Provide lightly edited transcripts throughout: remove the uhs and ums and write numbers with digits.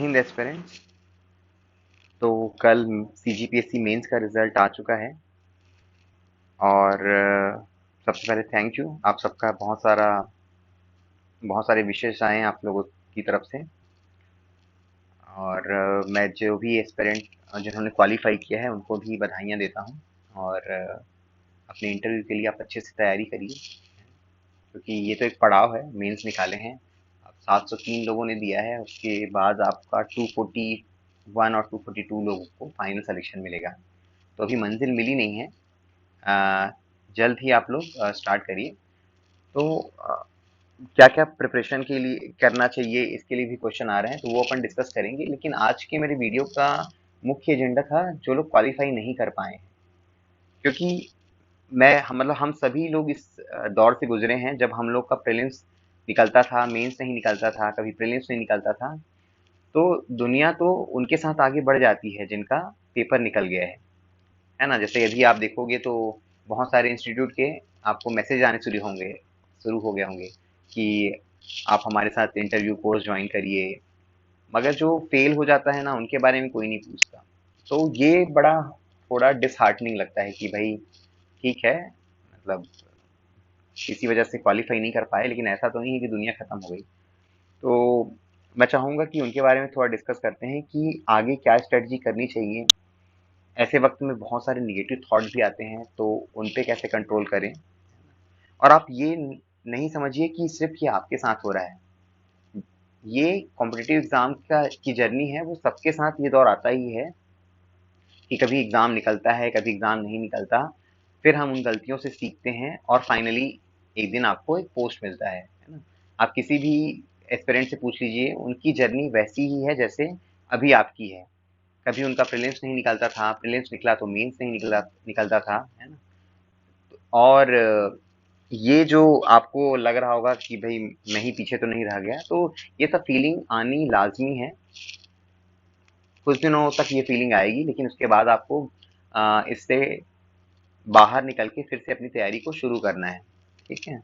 Hind aspirants. तो कल CGPSC mains का रिजल्ट आ चुका है और सबसे पहले थैंक यू आप सबका बहुत सारे विशेष आए हैं आप लोगों की तरफ से। और मैं जो भी एस्पिरेंट जिन्होंने क्वालिफाई किया है उनको भी बधाइयाँ देता हूँ। और अपने इंटरव्यू के लिए आप अच्छे से तैयारी करिए, क्योंकि ये तो एक पड़ाव है। मेंस निकाले हैं, अब 703 लोगों ने दिया है, उसके बाद आपका 241 और 242 लोगों को फाइनल सिलेक्शन मिलेगा। तो अभी मंजिल मिली नहीं है। अ, जल्द ही आप लोग स्टार्ट करिए। तो क्या क्या प्रिपरेशन के लिए करना चाहिए, इसके लिए भी क्वेश्चन आ रहे हैं, तो वो अपन डिस्कस करेंगे। लेकिन आज के मेरे वीडियो का मुख्य एजेंडा था जो लोग क्वालिफाई नहीं कर पाए हैं, क्योंकि मतलब हम सभी लोग इस दौर से गुजरे हैं जब हम लोग का प्रीलिम्स निकलता था, मेंस नहीं निकलता था, कभी प्रीलिम्स नहीं निकलता था। तो दुनिया तो उनके साथ आगे बढ़ जाती है जिनका पेपर निकल गया है ना। जैसे यदि आप देखोगे तो बहुत सारे इंस्टीट्यूट के आपको मैसेज आने शुरू हो गए होंगे कि आप हमारे साथ इंटरव्यू कोर्स ज्वाइन करिए। मगर जो फेल हो जाता है ना, उनके बारे में कोई नहीं पूछता। तो ये बड़ा थोड़ा डिसहार्टनिंग लगता है कि भाई ठीक है, मतलब किसी वजह से क्वालिफाई नहीं कर पाए, लेकिन ऐसा तो नहीं है कि दुनिया खत्म हो गई। तो मैं चाहूंगा कि उनके बारे में थोड़ा डिस्कस करते हैं कि आगे क्या स्ट्रेटजी करनी चाहिए। ऐसे वक्त में बहुत सारे निगेटिव थॉट्स भी आते हैं, तो उन पे कैसे कंट्रोल करें। और आप ये नहीं समझिए कि सिर्फ ये आपके साथ हो रहा है। ये कॉम्पिटिटिव एग्जाम का की जर्नी है, वो सबके साथ ये दौर आता ही है कि कभी एग्जाम निकलता है, कभी एग्जाम नहीं निकलता। फिर हम उन गलतियों से सीखते हैं और फाइनली एक दिन आपको एक पोस्ट मिलता है ना। आप किसी भी एस्पिरेंट से पूछ लीजिए, उनकी जर्नी वैसी ही है जैसे अभी आपकी है। कभी उनका प्रीलिम्स नहीं निकलता था, प्रीलिम्स निकला तो मेंस नहीं निकलता था, है ना। और ये जो आपको लग रहा होगा कि भाई मैं ही पीछे तो नहीं रह गया, तो ये सब फीलिंग आनी लाजमी है। कुछ दिनों तक ये फीलिंग आएगी, लेकिन उसके बाद आपको इससे बाहर निकल के फिर से अपनी तैयारी को शुरू करना है। ठीक है।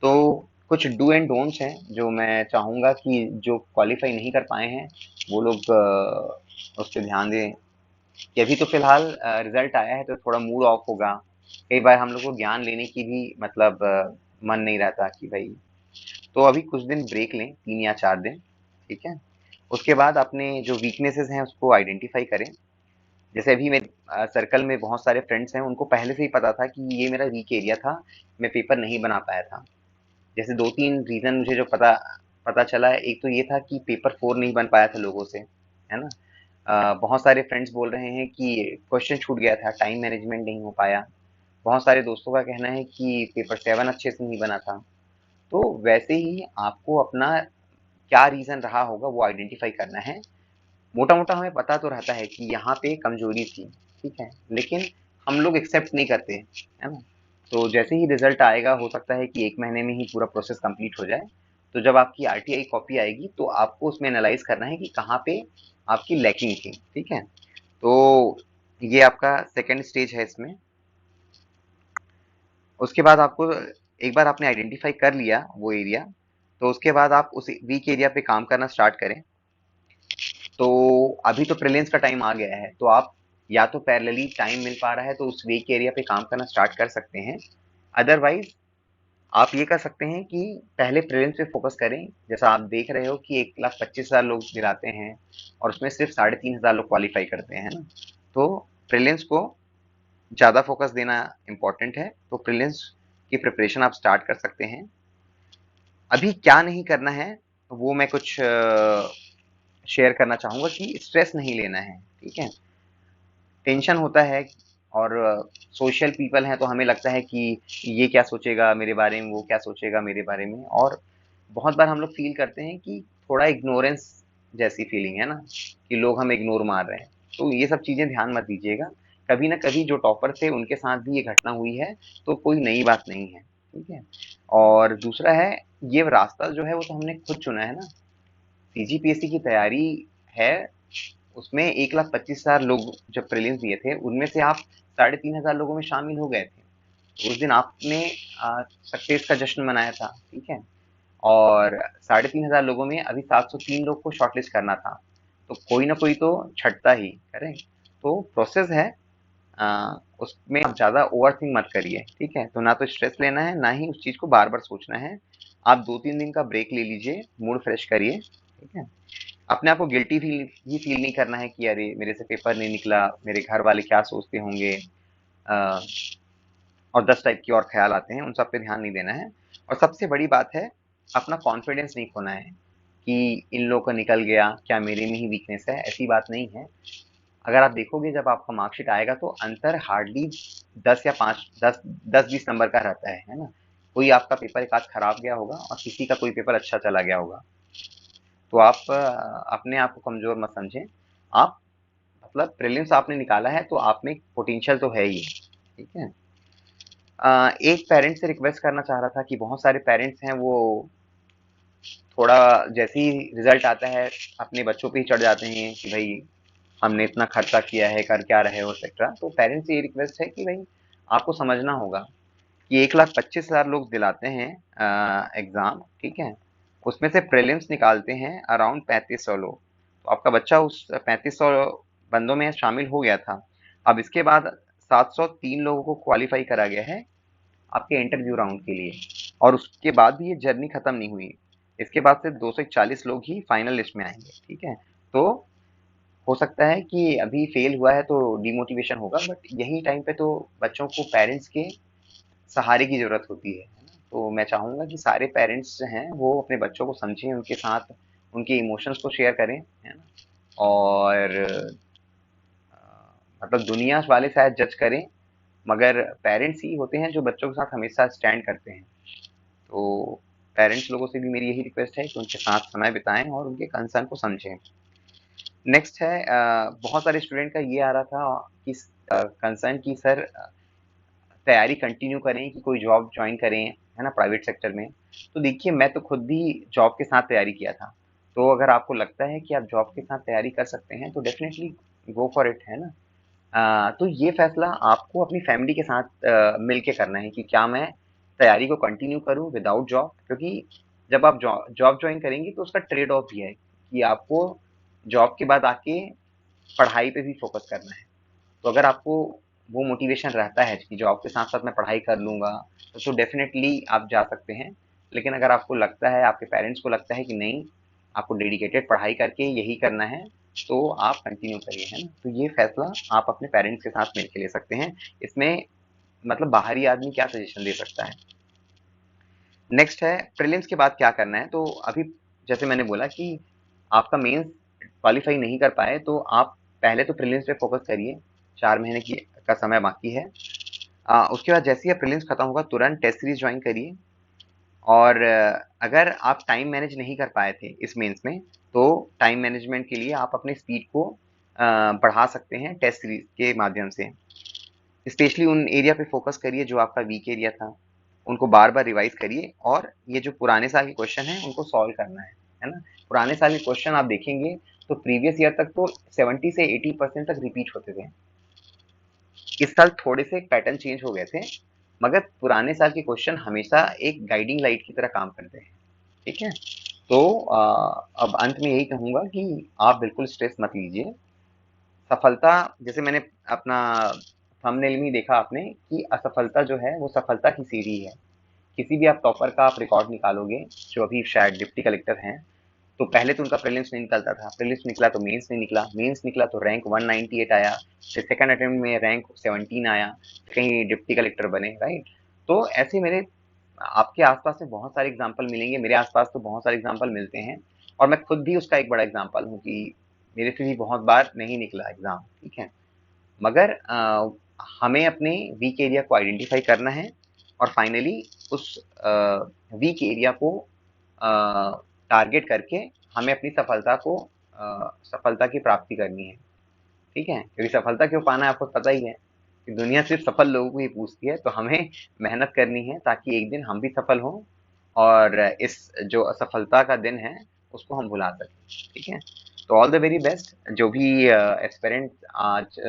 तो कुछ डू एंड डोंट्स हैं जो मैं चाहूंगा कि जो क्वालिफाई नहीं कर पाए हैं वो लोग उस पर ध्यान दें। कि अभी तो फिलहाल रिजल्ट आया है तो थोड़ा मूड ऑफ होगा। कई बार हम लोग को ज्ञान लेने की भी मतलब मन नहीं रहता कि भाई। तो अभी कुछ दिन ब्रेक लें, 3 या 4 दिन। ठीक है। उसके बाद अपने जो वीकनेसेस हैं उसको आइडेंटिफाई करें। जैसे अभी मेरे सर्कल में बहुत सारे फ्रेंड्स हैं, उनको पहले से ही पता था कि ये मेरा वीक एरिया था, मैं पेपर नहीं बना पाया था। जैसे 2-3 रीजन मुझे जो पता पता चला है। एक तो ये था कि पेपर 4 नहीं बन पाया था लोगों से, है ना। बहुत सारे फ्रेंड्स बोल रहे हैं कि क्वेश्चन छूट गया था, टाइम मैनेजमेंट नहीं हो पाया। बहुत सारे दोस्तों का कहना है कि पेपर 7 अच्छे से नहीं बना था। तो वैसे ही आपको अपना क्या रीजन रहा होगा वो आइडेंटिफाई करना है। मोटा मोटा हमें पता तो रहता है कि यहाँ पे कमजोरी थी, ठीक है, लेकिन हम लोग एक्सेप्ट नहीं करते, है ना। तो जैसे ही रिजल्ट आएगा, हो सकता है कि 1 महीने में ही पूरा प्रोसेस कंप्लीट हो जाए। तो जब आपकी आरटीआई कॉपी आएगी तो आपको उसमें एनालाइज करना है कि कहाँ पे आपकी लैकिंग थी। ठीक है। तो ये आपका सेकेंड स्टेज है इसमें। उसके बाद आपको, एक बार आपने आइडेंटिफाई कर लिया वो एरिया, तो उसके बाद आप उस वीक एरिया पे काम करना स्टार्ट करें। तो अभी तो प्रीलिम्स का टाइम आ गया है, तो आप या तो पैरेलली टाइम मिल पा रहा है तो उस वीक एरिया पे काम करना स्टार्ट कर सकते हैं। अदरवाइज आप ये कर सकते हैं कि पहले प्रीलिम्स पे फोकस करें। जैसा आप देख रहे हो कि 1,25,000 लोग दिलाते हैं और उसमें सिर्फ 3,500 लोग क्वालिफाई करते हैं ना। तो प्रीलिम्स को ज़्यादा फोकस देना इम्पोर्टेंट है। तो प्रीलिम्स की प्रिपरेशन आप स्टार्ट कर सकते हैं। अभी क्या नहीं करना है वो मैं कुछ शेयर करना चाहूंगा कि स्ट्रेस नहीं लेना है। ठीक है। टेंशन होता है और सोशल पीपल हैं तो हमें लगता है कि ये क्या सोचेगा मेरे बारे में, वो क्या सोचेगा मेरे बारे में। और बहुत बार हम लोग फील करते हैं कि थोड़ा इग्नोरेंस जैसी फीलिंग है ना, कि लोग हमें इग्नोर मार रहे हैं। तो ये सब चीजें ध्यान मत दीजिएगा। कभी ना कभी जो टॉपर थे उनके साथ भी ये घटना हुई है, तो कोई नई बात नहीं है। ठीक है। और दूसरा है, ये रास्ता जो है वो तो हमने खुद चुना है ना। सीजीपीएससी की तैयारी है, उसमें 1,25,000 लोग जब प्रीलिम्स दिए थे, उनमें से आप 3,500 लोगों में शामिल हो गए थे। तो उस दिन आपने सक्सेस का जश्न मनाया था। ठीक है। और 3,500 लोगों में अभी 703 लोग को शॉर्टलिस्ट करना था। तो कोई ना कोई तो छटता ही, करेक्ट। तो प्रोसेस है, उसमें आप ज़्यादा ओवरथिंक मत करिए, ठीक है। तो ना तो स्ट्रेस लेना है, ना ही उस चीज़ को बार बार सोचना है। आप 2-3 दिन का ब्रेक ले लीजिए, मूड फ्रेश करिए, ठीक है। अपने आप को गिल्टी फील नहीं करना है कि अरे मेरे से पेपर नहीं निकला, मेरे घर वाले क्या सोचते होंगे, अ, और 10 टाइप के और ख्याल आते हैं, उन सब पे ध्यान नहीं देना है। और सबसे बड़ी बात है, अपना कॉन्फिडेंस नहीं खोना है कि इन लोगों का निकल गया, क्या मेरे में ही वीकनेस है, ऐसी बात नहीं है। अगर आप देखोगे जब आपका मार्कशीट आएगा तो अंतर हार्डली 10 या 5 10 10-20 नंबर का रहता है ना। कोई आपका पेपर एक आध खराब गया होगा और किसी का कोई पेपर अच्छा चला गया होगा। तो आप अपने आप को कमजोर मत समझें। आप मतलब प्रीलिम्स आपने निकाला है तो आप में पोटेंशियल तो है ही, ठीक है। एक पेरेंट्स से रिक्वेस्ट करना चाह रहा था कि बहुत सारे पेरेंट्स हैं वो थोड़ा जैसे ही रिजल्ट आता है अपने बच्चों पे ही चढ़ जाते हैं कि भाई हमने इतना खर्चा किया है, कर क्या रहे हो, एक्सेट्रा। तो पेरेंट्स से ये रिक्वेस्ट है कि भाई आपको समझना होगा कि 1,25,000 लोग दिलाते हैं एग्जाम, ठीक है। उसमें से प्रीलिम्स निकालते हैं अराउंड 3500 लोग। तो आपका बच्चा उस 3500 बंदों में शामिल हो गया था। अब इसके बाद 703 लोगों को क्वालिफाई करा गया है आपके इंटरव्यू राउंड के लिए, और उसके बाद भी ये जर्नी खत्म नहीं हुई। इसके बाद से 241 लोग ही फाइनल लिस्ट में आएंगे, ठीक है। तो हो सकता है कि अभी फेल हुआ है तो डिमोटिवेशन होगा, बट यही टाइम पे तो बच्चों को पेरेंट्स के सहारे की जरूरत होती है ना। तो मैं चाहूंगा कि सारे पेरेंट्स जो हैं वो अपने बच्चों को समझें, उनके साथ उनके इमोशंस को शेयर करें, है ना। और मतलब दुनिया वाले शायद जज करें, मगर पेरेंट्स ही होते हैं जो बच्चों के साथ हमेशा स्टैंड करते हैं। तो पेरेंट्स लोगों से भी मेरी यही रिक्वेस्ट है कि उनके साथ समय बिताएं और उनके कंसर्न को समझें। नेक्स्ट है, बहुत सारे स्टूडेंट का ये आ रहा था कि कंसर्न की सर तैयारी कंटिन्यू करें कि कोई जॉब ज्वाइन करें, है ना, प्राइवेट सेक्टर में। तो देखिए मैं तो खुद भी जॉब के साथ तैयारी किया था। तो अगर आपको लगता है कि आप जॉब के साथ तैयारी कर सकते हैं तो डेफिनेटली गो फॉर इट, है ना। तो ये फैसला आपको अपनी फैमिली के साथ मिल के करना है कि क्या मैं तैयारी को कंटिन्यू करूं विदाउट जॉब, क्योंकि जब आप जॉब ज्वाइन करेंगे तो उसका ट्रेड ऑफ भी है कि आपको जॉब के बाद आके पढ़ाई पे भी फोकस करना है। तो अगर आपको वो मोटिवेशन रहता है कि जॉब के साथ साथ मैं पढ़ाई कर लूंगा, तो डेफिनेटली आप जा सकते हैं। लेकिन अगर आपको लगता है, आपके पेरेंट्स को लगता है कि नहीं, आपको डेडिकेटेड पढ़ाई करके यही करना है, तो आप कंटिन्यू करिए, है ना। तो ये फैसला आप अपने पेरेंट्स के साथ मिलकर ले सकते हैं। इसमें मतलब बाहरी आदमी क्या सजेशन दे सकता है। नेक्स्ट है प्रीलिम्स के बाद क्या करना है। तो अभी जैसे मैंने बोला कि आपका मेंस क्वालिफाई नहीं कर पाए तो आप पहले तो प्रीलिम्स पे फोकस करिए। 4 महीने की का समय बाकी है। उसके बाद जैसे ही प्रीलिम्स खत्म होगा तुरंत टेस्ट सीरीज ज्वाइन करिए। और अगर आप टाइम मैनेज नहीं कर पाए थे इस मेंस में, तो टाइम मैनेजमेंट के लिए आप अपने स्पीड को बढ़ा सकते हैं टेस्ट सीरीज के माध्यम से। स्पेशली उन एरिया पे फोकस करिए जो आपका वीक एरिया था, उनको बार बार रिवाइज करिए। और ये जो पुराने साल के क्वेश्चन हैं उनको सॉल्व करना है ना। पुराने साल के क्वेश्चन आप देखेंगे तो प्रीवियस ईयर तक तो 70 से 80% तक रिपीट होते थे। इस साल थोड़े से पैटर्न चेंज हो गए थे, मगर पुराने साल के क्वेश्चन हमेशा एक गाइडिंग लाइट की तरह काम करते हैं, ठीक है। तो अब अंत में यही कहूंगा कि आप बिल्कुल स्ट्रेस मत लीजिए। सफलता, जैसे मैंने अपना थंबनेल में ही देखा आपने कि असफलता जो है वो सफलता की सीढ़ी है। किसी भी आप टॉपर का आप रिकॉर्ड निकालोगे जो अभी शायद डिप्टी कलेक्टर हैं, तो पहले तो उनका प्रीलिम्स नहीं निकलता था, प्रीलिम्स निकला तो मेंस नहीं निकला, मेंस निकला तो रैंक 198 आया, फिर सेकंड अटेम्प्ट में रैंक 17 आया, कहीं डिप्टी कलेक्टर बने, राइट। तो ऐसे मेरे आपके आसपास में बहुत सारे एग्जाम्पल मिलेंगे, मेरे आसपास तो बहुत सारे एग्जाम्पल मिलते हैं। और मैं खुद भी उसका एक बड़ा एग्जाम्पल हूँ कि मेरे से भी बहुत बार नहीं निकला एग्जाम, ठीक है। मगर हमें अपने वीक एरिया को आइडेंटिफाई करना है और फाइनली उस वीक एरिया को टारगेट करके हमें अपनी सफलता की प्राप्ति करनी है, ठीक है। क्योंकि सफलता क्यों पाना है आपको पता ही है कि दुनिया सिर्फ सफल लोगों को ही पूछती है। तो हमें मेहनत करनी है ताकि एक दिन हम भी सफल हों और इस जो असफलता का दिन है उसको हम भुला सकें, ठीक है। तो ऑल द वेरी बेस्ट जो भी एस्पिरेंट आज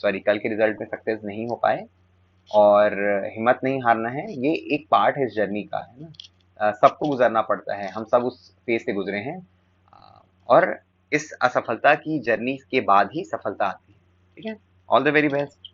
सॉरी कल के रिजल्ट में सक्सेस नहीं हो पाए। और हिम्मत नहीं हारना है, ये एक पार्ट है इस जर्नी का, है ना। सबको गुजरना पड़ता है, हम सब उस फेज से गुजरे हैं। और इस असफलता की जर्नी के बाद ही सफलता आती है। ठीक है, ऑल द वेरी बेस्ट।